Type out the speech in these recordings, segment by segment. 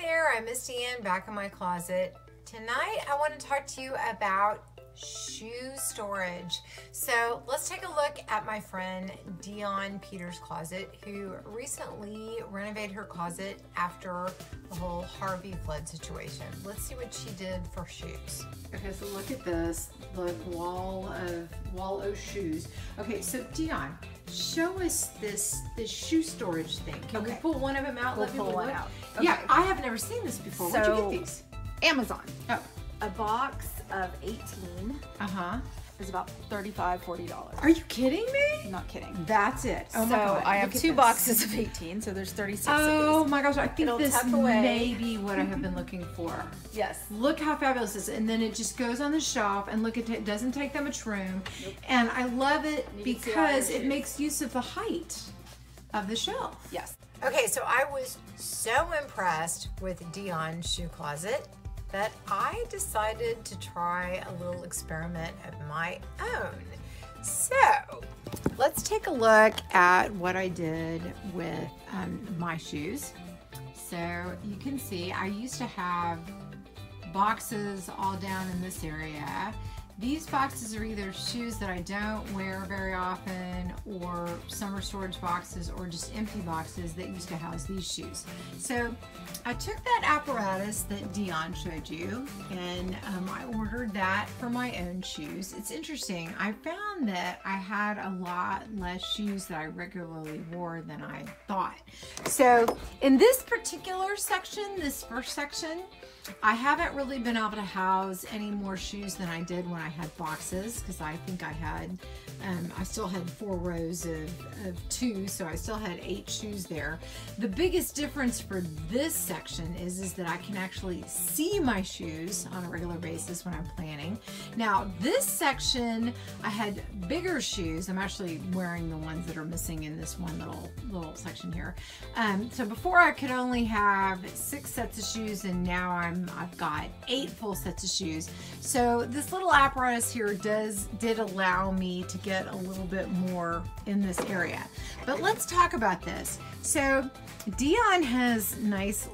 there, I'm Miss Dionne back in my closet. Tonight I want to talk to you about shoe storage. So let's take a look at my friend Dionne Peters' closet, who recently renovated her closet after the whole Harvey flood situation. Let's see what she did for shoes. Okay, so look at this, the wall of shoes. Okay, so Dionne, show us this shoe storage thing. Can we pull one of them out? We'll pull one out. Okay. Yeah, I have never seen this before. Where'd you get these? Amazon. Oh. A box of 18 is about $35, $40. Are you kidding me? I'm not kidding. That's it. Oh my God. I have two boxes of 18, so there's 36 of these. Oh my gosh, I think this tuck away. may be what I have been looking for. Yes. Look how fabulous this is. And then it just goes on the shelf, and look, it doesn't take that much room. Nope. And I love it because it makes use of the height of the shelf. Yes. Okay, so I was so impressed with Dionne's shoe closet that I decided to try a little experiment of my own. So let's take a look at what I did with my shoes. So you can see I used to have boxes all down in this area. These boxes are either shoes that I don't wear very often, or summer storage boxes, or just empty boxes that used to house these shoes. So I took that apparatus that Dionne showed you, and I ordered that for my own shoes. It's interesting. I found that I had a lot less shoes that I regularly wore than I thought. So in this particular section, this first section, I haven't really been able to house any more shoes than I did when I had boxes, because I think I had, I still had 4 rows of 2, so I still had 8 shoes there. The biggest difference for this section is that I can actually see my shoes on a regular basis when I'm planning. Now this section, I had bigger shoes. I'm actually wearing the ones that are missing in this one little section here. So before I could only have 6 sets of shoes, and now I've got 8 full sets of shoes. So this little apparatus here did allow me to get a little bit more in this area. But let's talk about this. So Dionne has nice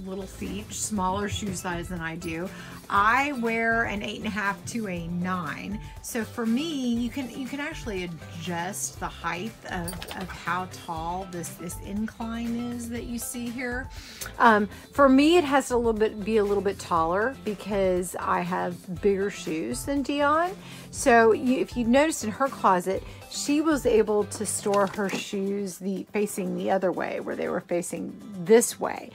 little feet, smaller shoe size than I do. I wear an 8.5 to a 9. So for me, you can actually adjust the height of how tall this incline is that you see here. For me, it has to be a little bit taller because I have bigger shoes than Dionne. So if you noticed in her closet, she was able to store her shoes facing the other way, where they were facing this way.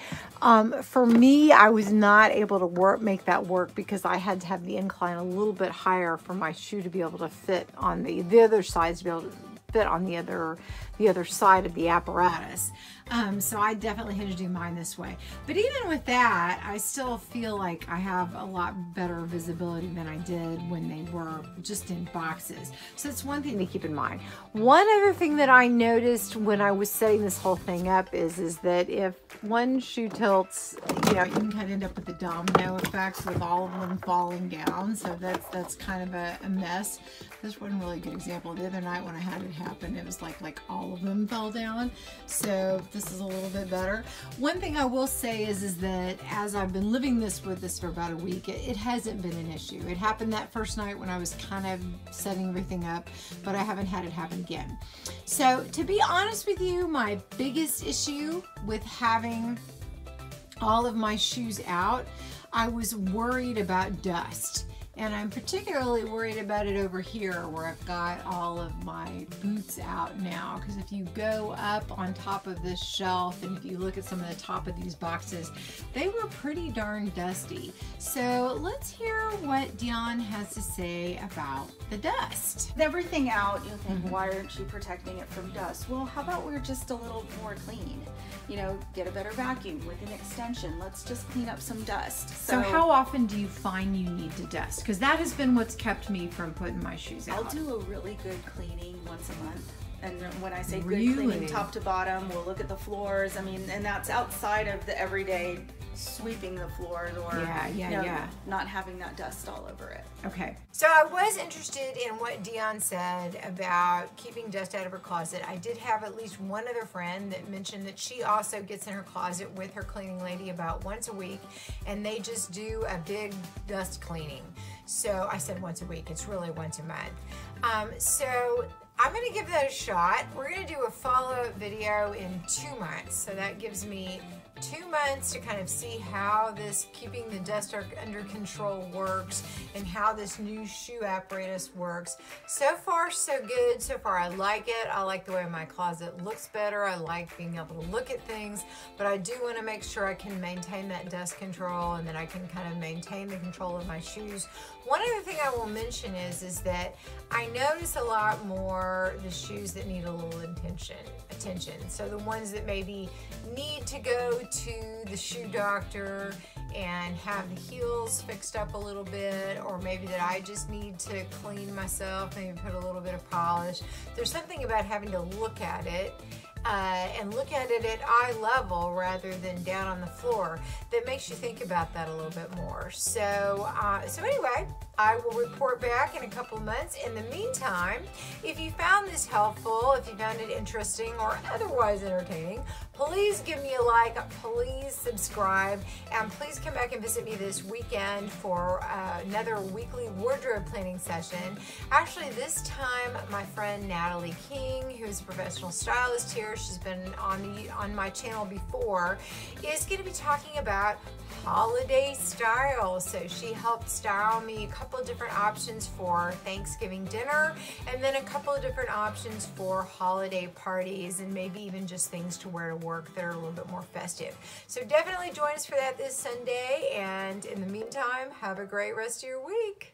For me, I was not able to make that work because I had to have the incline a little bit higher for my shoe to be able to fit on the other side, to be able to fit on the other side of the apparatus. So I definitely had to do mine this way. But even with that, I still feel like I have a lot better visibility than I did when they were just in boxes. So it's one thing to keep in mind. One other thing that I noticed when I was setting this whole thing up is that if one shoe tilts, you can kind of end up with the domino effect with all of them falling down. So that's kind of a mess. This wasn't really a good example. The other night when I had it happen, it was like all of them fell down. So this is a little bit better. One thing I will say is that as I've been living with this for about a week, it hasn't been an issue. It happened that first night when I was kind of setting everything up, but I haven't had it happen again. So to be honest with you, my biggest issue with having all of my shoes out, I was worried about dust. And I'm particularly worried about it over here where I've got all of my boots out now. Because if you go up on top of this shelf and if you look at some of the top of these boxes, they were pretty darn dusty. So let's hear what Dionne has to say about the dust. With everything out, you'll think, why aren't you protecting it from dust? Well, how about we're just a little more clean? Get a better vacuum with an extension. Let's just clean up some dust. So how often do you find you need to dust? Because that has been what's kept me from putting my shoes out. I'll do a really good cleaning once a month. And when I say good cleaning, top to bottom, we'll look at the floors. I mean, and that's outside of the everyday sweeping the floors or not having that dust all over it. Okay. So I was interested in what Dionne said about keeping dust out of her closet. I did have at least one other friend that mentioned that she also gets in her closet with her cleaning lady about once a week, and they just do a big dust cleaning. So I said once a week, it's really once a month. So I'm gonna give that a shot. We're gonna do a follow-up video in 2 months. So that gives me 2 months to kind of see how this keeping the dust under control works and how this new shoe apparatus works. So far, so good. So far, I like it. I like the way my closet looks better. I like being able to look at things, but I do want to make sure I can maintain that dust control and that I can kind of maintain the control of my shoes. One other thing I will mention is that I notice a lot more the shoes that need a little attention. So the ones that maybe need to go to the shoe doctor and have the heels fixed up a little bit, or maybe that I just need to clean myself, maybe put a little bit of polish. There's something about having to look at it and look at it at eye level rather than down on the floor that makes you think about that a little bit more. So anyway, I will report back in a couple of months. In the meantime, if you found this helpful, if you found it interesting or otherwise entertaining, please give me a like, please subscribe, and please come back and visit me this weekend for another weekly wardrobe planning session. Actually, this time my friend Natalie King, who's a professional stylist here, she's been on my channel before, is going to be talking about holiday style. So she helped style me a couple of different options for Thanksgiving dinner, and then a couple of different options for holiday parties, and maybe even just things to wear to work that are a little bit more festive. So definitely join us for that this Sunday, and in the meantime, have a great rest of your week.